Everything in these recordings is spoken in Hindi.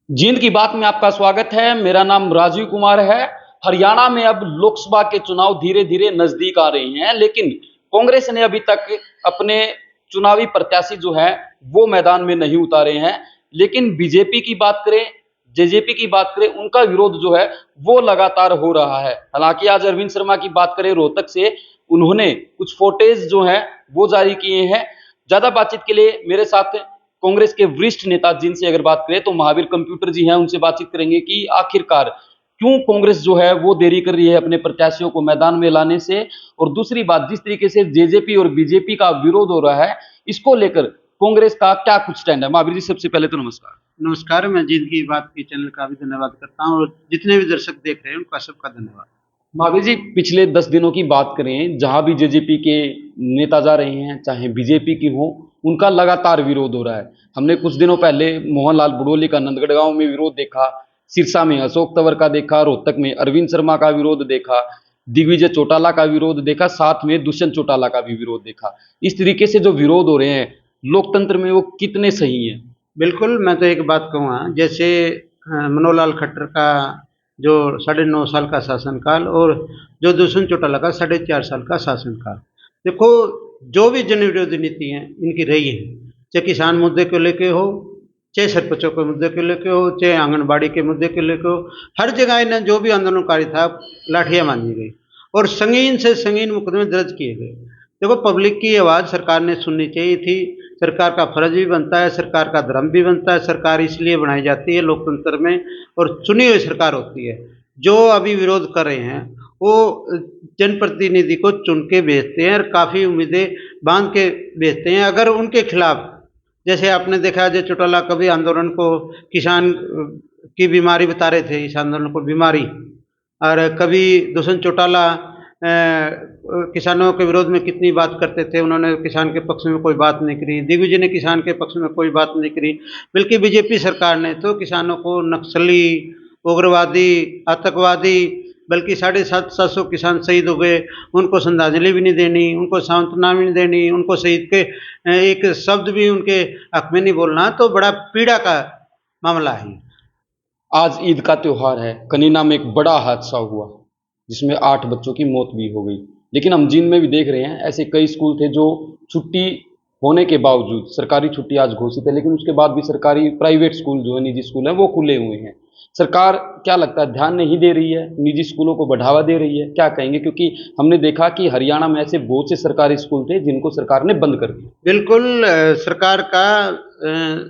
जींद की बात में आपका स्वागत है। मेरा नाम राजीव कुमार है। हरियाणा में अब लोकसभा के चुनाव धीरे धीरे नजदीक आ रहे हैं, लेकिन कांग्रेस ने अभी तक अपने चुनावी प्रत्याशी जो है वो मैदान में नहीं उतारे हैं। लेकिन बीजेपी की बात करें, जेजेपी की बात करें, उनका विरोध जो है वो लगातार हो रहा है। हालांकि आज अरविंद शर्मा की बात करें रोहतक से, उन्होंने कुछ फोटेज जो है वो जारी किए हैं। ज्यादा बातचीत के लिए मेरे साथ कांग्रेस के वरिष्ठ नेता जिनसे अगर बात करें तो महावीर कंप्यूटर जी हैं, उनसे बातचीत करेंगे कि आखिरकार क्यों कांग्रेस जो है वो देरी कर रही है अपने प्रत्याशियों को मैदान में लाने से। और दूसरी बात, जिस तरीके से जेजेपी और बीजेपी का विरोध हो रहा है, इसको लेकर कांग्रेस का क्या कुछ स्टैंड है। महावीर जी, सबसे पहले तो नमस्कार। नमस्कार। मैं जीत की बात की चैनल का भी धन्यवाद करता हूँ और जितने भी दर्शक देख रहे हैं उनका सबका धन्यवाद। महावीर जी, पिछले 10 दिनों की बात करें, जहां भी जेजेपी के नेता जा रहे हैं, चाहे बीजेपी की हो, उनका लगातार विरोध हो रहा है। हमने कुछ दिनों पहले मोहनलाल बुडोली का नंदगढ़ गांव में विरोध देखा, सिरसा में अशोक तंवर का देखा, रोहतक में अरविंद शर्मा का विरोध देखा, दिग्विजय चौटाला का विरोध देखा, साथ में दुष्यंत चौटाला का भी विरोध देखा। इस तरीके से जो विरोध हो रहे हैं लोकतंत्र में, वो कितने सही हैं? बिल्कुल, मैं तो एक बात कहूँगा, जैसे मनोहरलाल खट्टर का जो 9.5 साल का शासनकाल और जो दुष्यंत चौटाला का 4.5 साल का शासनकाल। देखो, जो भी जन विरोधी नीति है इनकी रही है, चाहे किसान मुद्दे को लेके हो, चाहे सरपंचों के मुद्दे को लेके हो, चाहे आंगनबाड़ी के मुद्दे को लेके हो, हर जगह इन्हें जो भी आंदोलनकारी था लाठियां बांधी गई और संगीन से संगीन मुकदमे दर्ज किए गए। देखो, पब्लिक की आवाज़ सरकार ने सुननी चाहिए थी। सरकार का फर्ज भी बनता है, सरकार का धर्म भी बनता है। सरकार इसलिए बनाई जाती है लोकतंत्र में और चुनी हुई सरकार होती है। जो अभी विरोध कर रहे हैं वो जनप्रतिनिधि को चुन के भेजते हैं और काफ़ी उम्मीदें बांध के भेजते हैं। अगर उनके खिलाफ, जैसे आपने देखा, जय चौटाला कभी आंदोलन को किसान की बीमारी बता रहे थे, इस आंदोलन को बीमारी, और कभी दुष्यंत चौटाला किसानों के विरोध में कितनी बात करते थे, उन्होंने किसान के पक्ष में कोई बात नहीं करी। दिग्विजय ने किसान के पक्ष में कोई बात नहीं करी। बल्कि बीजेपी सरकार ने तो किसानों को नक्सली, उग्रवादी, आतंकवादी, बल्कि 750 किसान शहीद हो गए, उनको श्रद्धांजलि भी नहीं देनी, उनको सांत्वना भी नहीं देनी, उनको शहीद के एक शब्द भी उनके हक में नहीं बोलना, तो बड़ा पीड़ा का मामला है। आज ईद का त्योहार है। कनीना में एक बड़ा हादसा हुआ जिसमें 8 बच्चों की मौत भी हो गई। लेकिन हम जींद में भी देख रहे हैं ऐसे कई स्कूल थे जो छुट्टी होने के बावजूद, सरकारी छुट्टी आज घोषित है, लेकिन उसके बाद भी सरकारी प्राइवेट स्कूल जो है, निजी स्कूल हैं, वो खुले हुए हैं। सरकार, क्या लगता है, ध्यान नहीं दे रही है, निजी स्कूलों को बढ़ावा दे रही है? क्या कहेंगे? क्योंकि हमने देखा कि हरियाणा में ऐसे बहुत से सरकारी स्कूल थे जिनको सरकार ने बंद कर दिया। बिल्कुल, सरकार का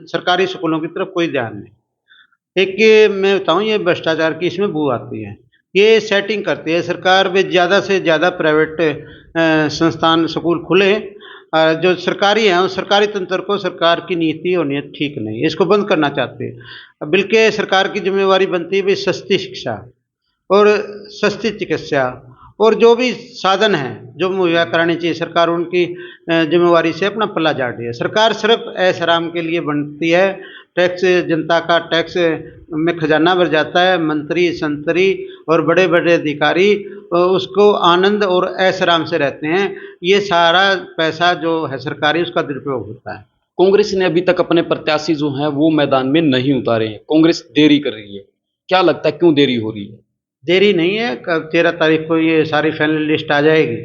सरकारी स्कूलों की तरफ कोई ध्यान नहीं। एक ये मैं बताऊँ, ये भ्रष्टाचार की इसमें बू आती है। ये सेटिंग करती है सरकार भी, ज़्यादा से ज़्यादा प्राइवेट संस्थान स्कूल खुले। जो सरकारी हैं, उस सरकारी तंत्र को, सरकार की नीति और नीयत ठीक नहीं है, इसको बंद करना चाहते हैं। बल्कि सरकार की जिम्मेवारी बनती है भाई सस्ती शिक्षा और सस्ती चिकित्सा और जो भी साधन हैं जो मुहैया करानी चाहिए, सरकार उनकी जिम्मेवारी से अपना पल्ला झाड़ रही है। सरकार सिर्फ ऐश आराम के लिए बनती है। टैक्स, जनता का टैक्स में खजाना भर जाता है। मंत्री, संतरी और बड़े बड़े अधिकारी उसको आनंद और ऐश आराम से रहते हैं। ये सारा पैसा जो है सरकारी, उसका दुरुपयोग होता है। कांग्रेस ने अभी तक अपने प्रत्याशी जो हैं वो मैदान में नहीं उतारे हैं। कांग्रेस देरी कर रही है। क्या लगता है, क्यों देरी हो रही है? देरी नहीं है, 13 तारीख को ये सारी फाइनल लिस्ट आ जाएगी।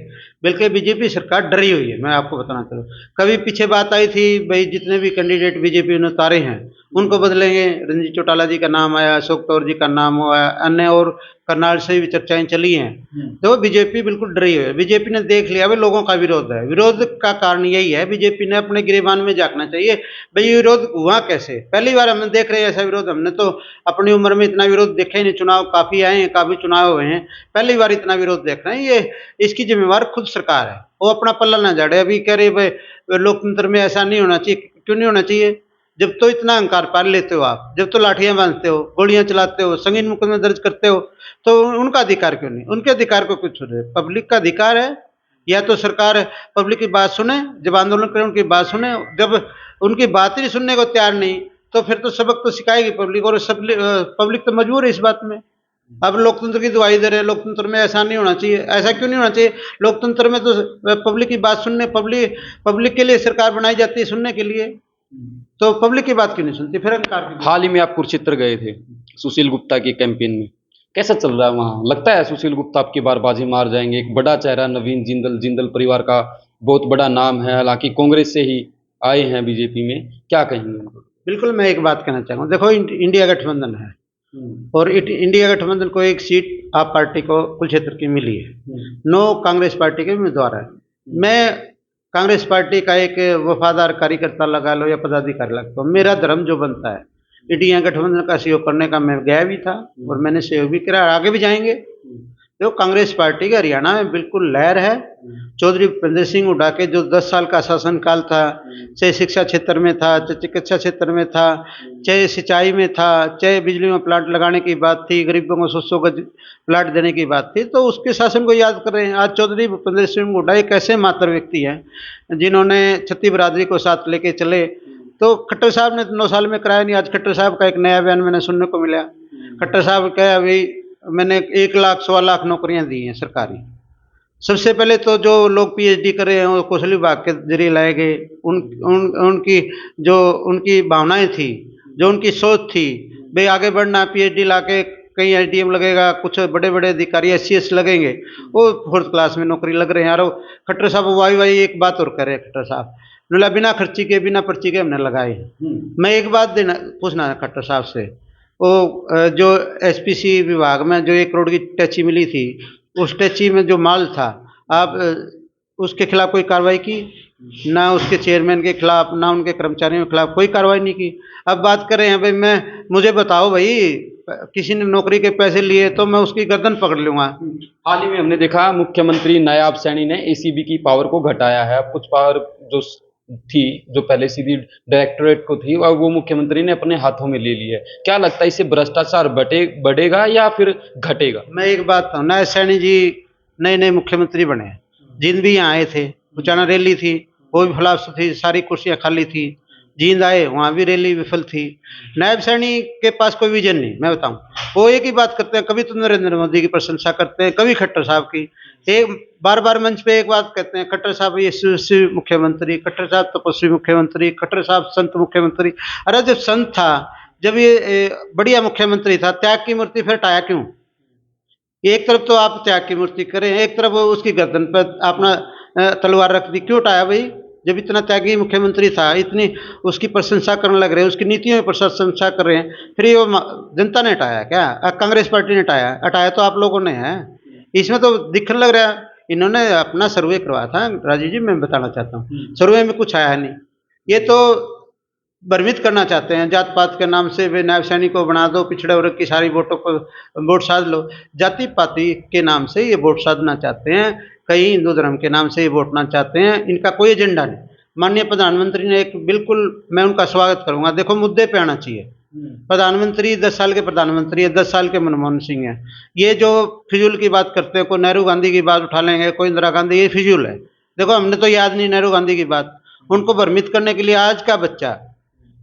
बल्कि बीजेपी सरकार डरी हुई है, मैं आपको बताना चाहूँ। कभी पीछे बात आई थी भाई, जितने भी कैंडिडेट बीजेपी ने उतारे हैं उनको बदलेंगे। रणजीत चौटाला जी का नाम आया, अशोक तंवर जी का नाम आया, अन्य और करनाल से भी चर्चाएं चली हैं। तो बीजेपी बिल्कुल डरी हुई है। बीजेपी ने देख लिया भाई लोगों का विरोध है। विरोध का कारण यही है, बीजेपी ने अपने गिरेबान में झांकना चाहिए भाई, ये विरोध हुआ कैसे। पहली बार हम देख रहे हैं ऐसा विरोध। हमने तो अपनी उम्र में इतना विरोध देखा ही नहीं। चुनाव काफ़ी आए हैं, काफ़ी चुनाव हुए हैं, पहली बार इतना विरोध देख रहे हैं। ये इसकी जिम्मेवार खुद सरकार है, वो अपना पल्ला ना झाड़े। अभी कह रहे भाई लोकतंत्र में ऐसा नहीं होना चाहिए। क्यों नहीं होना चाहिए? जब तो इतना अहंकार पाल लेते हो आप, जब तो लाठियां बांधते हो, गोलियां चलाते हो, संगीन मुकदमे दर्ज करते हो, तो उनका अधिकार क्यों नहीं? उनके अधिकार को कुछ छोड़े, पब्लिक का अधिकार है। या तो सरकार पब्लिक की बात सुने, जब आंदोलन करें उनकी बात सुने। जब उनकी बात ही सुनने को तैयार नहीं, तो फिर तो सबक तो सिखाएगी पब्लिक, और पब्लिक तो मजबूर है इस बात में। अब लोकतंत्र की दुहाई दे रहे हैं, लोकतंत्र में ऐसा नहीं होना चाहिए। ऐसा क्यों नहीं होना चाहिए? लोकतंत्र में तो पब्लिक की बात सुनने, पब्लिक पब्लिक के लिए सरकार बनाई जाती है, सुनने के लिए। तो पब्लिक की बात क्यों नहीं सुनती, फिर अहंकार की। हाल ही में आप कुरुक्षेत्र गए थे सुशील गुप्ता के कैंपेन में, कैसा चल रहा है वहाँ? लगता है सुशील गुप्ता आपकी बार बाजी मार जाएंगे? एक बड़ा चेहरा नवीन जिंदल, जिंदल परिवार का बहुत बड़ा नाम है, हालांकि कांग्रेस से ही आए हैं बीजेपी में, क्या कहेंगे उनको? बिल्कुल, मैं एक बात कहना चाहूँगा, देखो इंडिया गठबंधन है और इंडिया गठबंधन को एक सीट आप पार्टी को कुरुक्षेत्र की मिली है, 9 कांग्रेस पार्टी के उम्मीदवार है। मैं कांग्रेस पार्टी का एक वफादार कार्यकर्ता लगा लो या पदाधिकारी लगा लो, मेरा धर्म जो बनता है इंडिया गठबंधन का सहयोग करने का, मैं गया भी था और मैंने सहयोग भी किया, आगे भी जाएंगे। तो कांग्रेस पार्टी के हरियाणा में बिल्कुल लहर है। चौधरी भूपेंद्र सिंह हुड्डा के जो 10 साल का शासनकाल था, चाहे शिक्षा क्षेत्र में था, चाहे चिकित्सा क्षेत्र में था, चाहे सिंचाई में था, चाहे बिजली में प्लांट लगाने की बात थी, गरीबों को 100 गज प्लाट देने की बात थी, तो उसके शासन को याद कर रहे हैं। आज चौधरी भूपेंद्र सिंह हुड्डा एक ऐसे मातर व्यक्ति हैं जिन्होंने छत्तीस बिरादरी को साथ लेके चले। तो खट्टर साहब ने 9 साल में कराया नहीं। आज खट्टर साहब का एक नया बयान मैंने सुनने को मिला। खट्टर साहब कहा अभी मैंने 1 लाख 1.25 लाख नौकरियां दी हैं सरकारी। सबसे पहले तो जो लोग पीएचडी कर रहे हैं वो कौशल विभाग के जरिए लाए गए। उनकी जो उनकी भावनाएं थी, जो उनकी सोच थी, भाई आगे बढ़ना, पीएचडी लाके कहीं एसडीएम लगेगा, कुछ बड़े बड़े अधिकारी एससीएस लगेंगे, वो 4th क्लास में नौकरी लग रहे हैं। यार खट्टर साहब वाई एक बात और कर रहे हैं खट्टर साहब, बोला बिना खर्ची के बिना पर्ची के हमने लगाए हैं। मैं एक बात पूछना है खट्टर साहब से, वो जो एसपीसी विभाग में जो 1 करोड़ की टैक्सी मिली थी, उस टैक्सी में जो माल था, आप उसके खिलाफ कोई कार्रवाई की? ना उसके चेयरमैन के खिलाफ, ना उनके कर्मचारियों के खिलाफ कोई कार्रवाई नहीं की। अब बात कर रहे हैं भाई मुझे बताओ भाई, किसी ने नौकरी के पैसे लिए तो मैं उसकी गर्दन पकड़ लूंगा। हाल ही में हमने देखा मुख्यमंत्री नायाब सैनी ने एसीबी की पावर को घटाया है। कुछ पावर जो थी, जो पहले सीधी डायरेक्टोरेट को थी, वो मुख्यमंत्री ने अपने हाथों में ले ली है। क्या लगता है इससे भ्रष्टाचार बढ़ेगा या फिर घटेगा? मैं एक बात कहूँ, नायब सैनी जी नए मुख्यमंत्री बने, जिन भी यहाँ आए थे, उचाना रैली थी, वो भी फ्लास थी, सारी कुर्सियाँ खाली थी। जींद आए, वहाँ भी रैली विफल थी। नायब सैनी के पास कोई विजन नहीं। मैं बताऊं, वो एक ही बात करते हैं, कभी तो नरेंद्र मोदी की प्रशंसा करते हैं, कभी खट्टर साहब की। एक बार बार मंच पे एक बात कहते हैं, खट्टर साहब यशस्वी मुख्यमंत्री, खट्टर साहब तपस्वी मुख्यमंत्री, खट्टर साहब संत मुख्यमंत्री। अरे जब संत था, जब ये बढ़िया मुख्यमंत्री था, त्याग की मूर्ति फिर हटाया क्यों? एक तरफ तो आप त्याग की मूर्ति करें, एक तरफ उसकी गर्दन पर अपना तलवार रख दी, क्यों हटाया भाई? जब इतना त्यागी मुख्यमंत्री था, इतनी उसकी प्रशंसा करने लग रहे हैं, उसकी नीतियों की प्रशंसा कर रहे हैं, फिर ये जनता ने हटाया क्या? कांग्रेस पार्टी ने हटाया तो आप लोगों ने है। इसमें तो दिखने लग रहा है, इन्होंने अपना सर्वे करवाया था। राजीव जी, मैं बताना चाहता हूँ, सर्वे में कुछ आया नहीं। ये तो भ्रमित करना चाहते हैं, जात पात के नाम से वे नायब सैनी को बना दो, पिछड़े वर्ग की सारी वोटों को वोट साध लो। जाति पाति के नाम से ये वोट साधना चाहते हैं, कहीं हिंदू धर्म के नाम से ये वोटना चाहते हैं। इनका कोई एजेंडा नहीं। माननीय प्रधानमंत्री ने एक बिल्कुल, मैं उनका स्वागत करूंगा, देखो मुद्दे पे आना चाहिए। प्रधानमंत्री 10 साल के प्रधानमंत्री है, 10 साल के मनमोहन सिंह है। ये जो फिजूल की बात करते हैं, कोई नेहरू गांधी की बात उठा लेंगे, कोई इंदिरा गांधी, ये फिजूल है। देखो हमने तो याद नहीं नेहरू गांधी की बात। उनको भ्रमित करने के लिए आज का बच्चा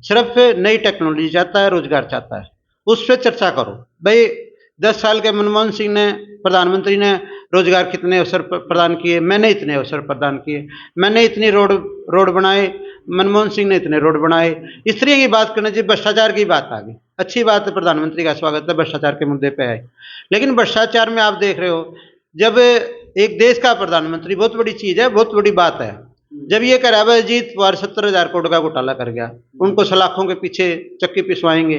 सिर्फ नई टेक्नोलॉजी चाहता है, रोजगार चाहता है, उस पर चर्चा करो। भाई 10 साल के मनमोहन सिंह ने, प्रधानमंत्री ने रोजगार कितने अवसर प्रदान किए? मैंने इतने अवसर प्रदान किए। मैंने इतनी रोड बनाए, मनमोहन सिंह ने इतने रोड बनाए। इस तरह की बात करने चाहिए। भ्रष्टाचार की बात आ गई, अच्छी बात है, प्रधानमंत्री का स्वागत है, भ्रष्टाचार के मुद्दे पे आए। लेकिन भ्रष्टाचार में आप देख रहे हो, जब एक देश का प्रधानमंत्री, बहुत बड़ी चीज है, बहुत बड़ी बात है, जब ये कह रहा है अजीत पवार 70,000 करोड़ का घोटाला कर गया, उनको सलाखों के पीछे चक्की पिसवाएंगे,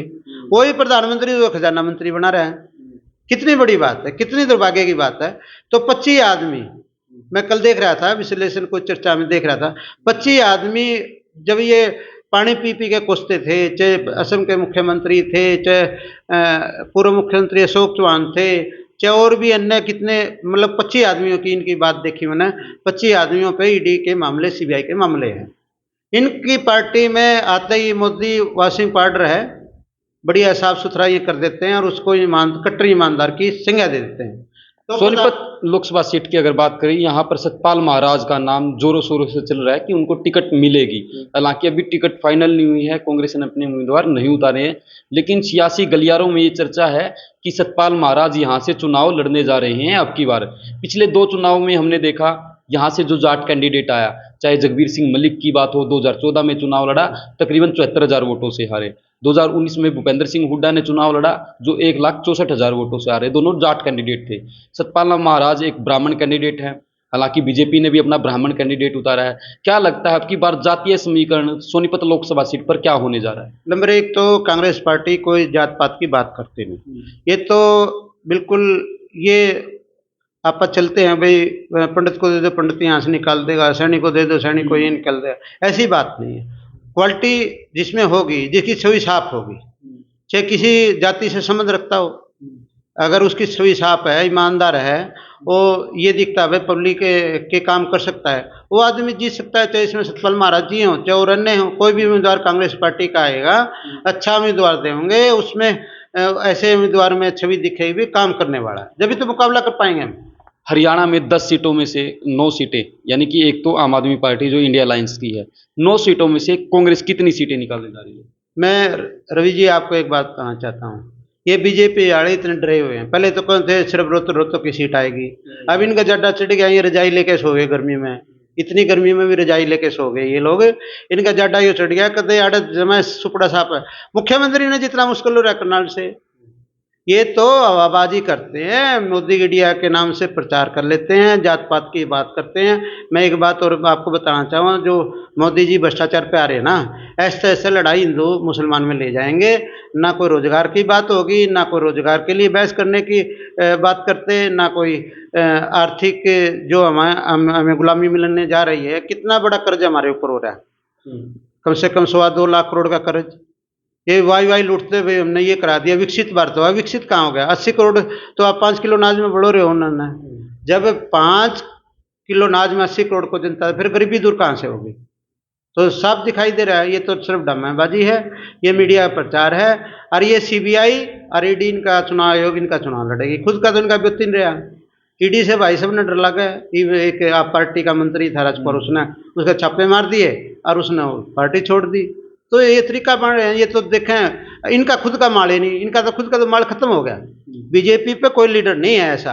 वही प्रधानमंत्री जो खजाना मंत्री बना रहा है। कितनी बड़ी बात है, कितनी दुर्भाग्य की बात है। तो 25 आदमी, मैं कल देख रहा था, विश्लेषण को चर्चा में देख रहा था, 25 आदमी जब ये पानी पी पी के कोसते थे, चाहे असम के मुख्यमंत्री थे, चाहे पूर्व मुख्यमंत्री अशोक चौहान थे, चाहे और भी अन्य कितने, मतलब 25 आदमियों की इनकी बात देखी मैंने। 25 आदमियों पे ईडी के मामले, सीबीआई के मामले हैं। इनकी पार्टी में आते ही मोदी वॉशिंग पाउडर है, बढ़िया साफ सुथरा ये कर देते हैं और उसको कट्टर ईमानदार की संज्ञा दे देते हैं। तो सोनीपत लोकसभा सीट की अगर बात करें, यहाँ पर सतपाल महाराज का नाम जोरों शोरों से चल रहा है कि उनको टिकट मिलेगी। हालांकि अभी टिकट फाइनल नहीं हुई है, कांग्रेस ने अपने उम्मीदवार नहीं उतारे हैं, लेकिन सियासी गलियारों में ये चर्चा है कि सतपाल महाराज यहाँ से चुनाव लड़ने जा रहे हैं अब की बार। पिछले 2 चुनाव में हमने देखा यहाँ से जो जाट कैंडिडेट आया, चाहे जगबीर सिंह मलिक की बात हो, 2014 में चुनाव लड़ा, तकरीबन 74,000 वोटों से हारे। 2019 में भूपेंद्र सिंह हुड्डा ने चुनाव लड़ा, जो 1,64,000 वोटों से हारे। दोनों जाट कैंडिडेट थे। सतपाल महाराज एक ब्राह्मण कैंडिडेट है, हालांकि बीजेपी ने भी अपना ब्राह्मण कैंडिडेट उतारा है। क्या लगता है आपकी बार जातीय समीकरण सोनीपत लोकसभा सीट पर क्या होने जा रहा है? नंबर एक तो कांग्रेस पार्टी कोई जात पात की बात करती नहीं, ये तो बिल्कुल ये आपस चलते हैं भाई, पंडित को दे दो पंडित यहाँ से निकाल देगा, सैनिक को दे दो सैनिक को ये निकाल देगा, ऐसी बात नहीं है। क्वालिटी जिसमें होगी, जिसकी छवि साफ होगी, चाहे किसी जाति से संबंध रखता हो, अगर उसकी छवि साफ है, ईमानदार है, वो ये दिखता है भाई पब्लिक के काम कर सकता है, वो आदमी जीत सकता है। चाहे इसमें सतपाल महाराज जी हों, चाहे और अन्य हों, कोई भी उम्मीदवार कांग्रेस पार्टी का आएगा, अच्छा उम्मीदवार देंगे, उसमें ऐसे उम्मीदवार में छवि दिखेगी भी काम करने वाला, जब भी तो मुकाबला कर पाएंगे हम। हरियाणा में 10 सीटों में से 9 सीटें, यानी कि एक तो आम आदमी पार्टी जो इंडिया अलायंस की है, 9 सीटों में से कांग्रेस कितनी सीटें निकालने जा रही है? मैं रवि जी आपको एक बात कहना चाहता हूँ, ये बीजेपी वाले इतने डरे हुए हैं। पहले तो कौन थे, सिर्फ रोतो की सीट आएगी, अब इनका जड्डा चढ़ गया, ये रजाई लेके सो गए गर्मी में, इतनी गर्मी में भी रजाई लेके सो गए ये लोग, इनका जड्डा ये चढ़ गया, कदे आड़े जमा सुपड़ा साफ है। मुख्यमंत्री ने जितना मुश्किल हो रहा है करनाल से, ये तो हवाबाजी करते हैं, मोदी इंडिया के नाम से प्रचार कर लेते हैं, जात पात की बात करते हैं। मैं एक बात और आपको बताना चाहूँगा, जो मोदी जी भ्रष्टाचार पे आ रहे हैं ना, ऐसे ऐसे लड़ाई हिंदू मुसलमान में ले जाएंगे, ना कोई रोजगार की बात होगी, ना कोई रोजगार के लिए बहस करने की बात करते, ना कोई आर्थिक जो हमें गुलामी मिलने जा रही है। कितना बड़ा कर्ज हमारे ऊपर हो रहा है, कम से कम 2.25 लाख करोड़ का कर्ज, ये वाई लूटते हुए हमने ये करा दिया। विकसित भारत हुआ, विकसित कहाँ हो गया? 80 करोड़ तो आप 5 किलो अनाज में बढ़ो रहे हो उन्होंने, जब 5 किलो अनाज में 80 करोड़ को जनता, फिर गरीबी दूर कहाँ से होगी? तो साफ दिखाई दे रहा है ये तो सिर्फ ड्रामेबाजी है, ये मीडिया प्रचार है। और ये सीबीआई और ईडी इनका चुनाव आयोग इनका चुनाव लड़ेगी, खुद का तो इनका व्यक्ति नहीं रहा। ईडी से भाई सब ने डर लगा है। एक आप पार्टी का मंत्री था राजपुर, उसने उसके छापे मार दिए और उसने पार्टी छोड़ दी। तो ये तरीका बन रहे हैं, ये तो देखें, इनका खुद का माल ही नहीं, इनका तो खुद का तो माल खत्म हो गया। बीजेपी पे कोई लीडर नहीं है ऐसा,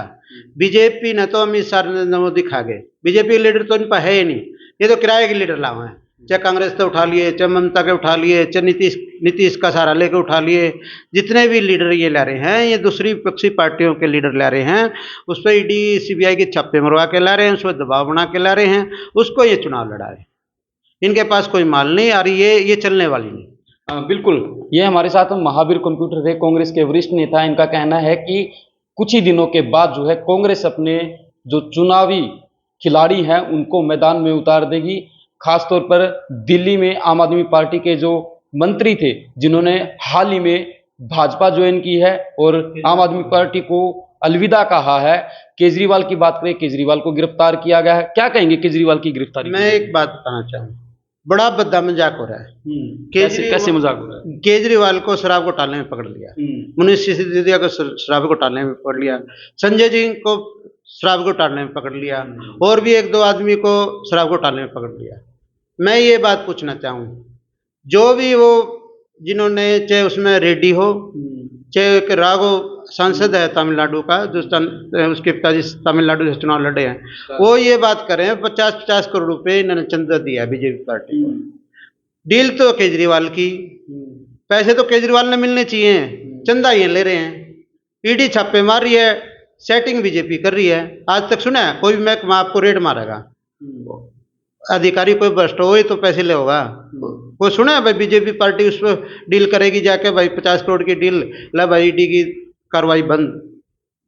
बीजेपी ने तो अमित शाह नरेंद्र मोदी खा गए, बीजेपी लीडर तो इन पर है ही नहीं, ये तो किराए के लीडर लाए हैं। चाहे कांग्रेस तो उठा लिए, चाहे ममता के उठा लिए, चाहे नीतीश का सहारा लेके उठा लिए, जितने भी लीडर ये ला रहे हैं, ये दूसरी पक्षी पार्टियों के लीडर ला रहे हैं, उस पर ईडी सीबीआई के छापे मरवा के ला रहे हैं, उस पर दबाव बना के ला रहे हैं, उसको ये चुनाव लड़ा रहे हैं। इनके पास कोई माल नहीं, और ये चलने वाली नहीं। बिल्कुल, ये हमारे साथ महावीर कंप्यूटर थे, कांग्रेस के वरिष्ठ नेता। इनका कहना है कि कुछ ही दिनों के बाद जो है कांग्रेस अपने जो चुनावी खिलाड़ी हैं उनको मैदान में उतार देगी। खासतौर पर दिल्ली में आम आदमी पार्टी के जो मंत्री थे, जिन्होंने हाल ही में भाजपा ज्वाइन की है और आम आदमी पार्टी को अलविदा कहा है। केजरीवाल की बात करें, केजरीवाल को गिरफ्तार किया गया है। क्या कहेंगे केजरीवाल की गिरफ्तारी? मैं एक बात बताना चाहूँ, बड़ा भद्दा मजाक हो रहा है। कैसे मजाक हो रहा है? केजरीवाल को शराब घोटाले में पकड़ लिया, मनीष सिसोदिया को शराब घोटाले में पकड़ लिया, संजय जी को शराब घोटाले में पकड़ लिया, और भी 1-2 आदमी को शराब घोटाले में पकड़ लिया। मैं ये बात पूछना चाहूँ, जो भी वो जिन्होंने, चाहे उसमें रेड्डी हो, चाहे एक राघव सांसद है तमिलनाडु का, जो उसके पिताजी तमिलनाडु से चुनाव लड़े हैं, वो ये बात कर रहे हैं 50-50 करोड़ रुपए इन्होंने चंदा दिया बीजेपी पार्टी को। डील तो केजरीवाल की, पैसे तो केजरीवाल ने मिलने चाहिए, चंदा ये ले रहे हैं। ईडी छापे मार रही है, सेटिंग बीजेपी कर रही है। आज तक सुना है कोई भी महकमा आपको रेड मारेगा? अधिकारी कोई भ्रष्ट हो तो पैसे ले होगा? कोई सुना है भाई बीजेपी पार्टी उस पर डील करेगी जाके, भाई 50 करोड़ की डील, ला भाई ईडी की कार्रवाई बंद,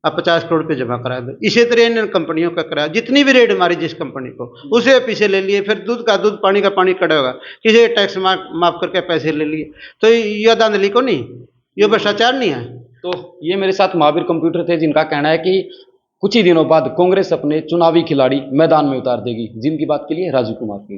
अब 50 करोड़ पे जमा करा दो। इसी तरह इन कंपनियों का कराया, जितनी भी रेड मारी जिस कंपनी को, उसे पीछे ले लिए, फिर दूध का दूध पानी का पानी कड़ा होगा, किसी टैक्स माफ करके पैसे ले लिए। तो ये धांधली को नहीं, ये भ्रष्टाचार नहीं है। तो ये मेरे साथ महावीर कंप्यूटर थे, जिनका कहना है कि कुछ ही दिनों बाद कांग्रेस अपने चुनावी खिलाड़ी मैदान में उतार देगी। जिनकी बात के लिए राजीव कुमार की।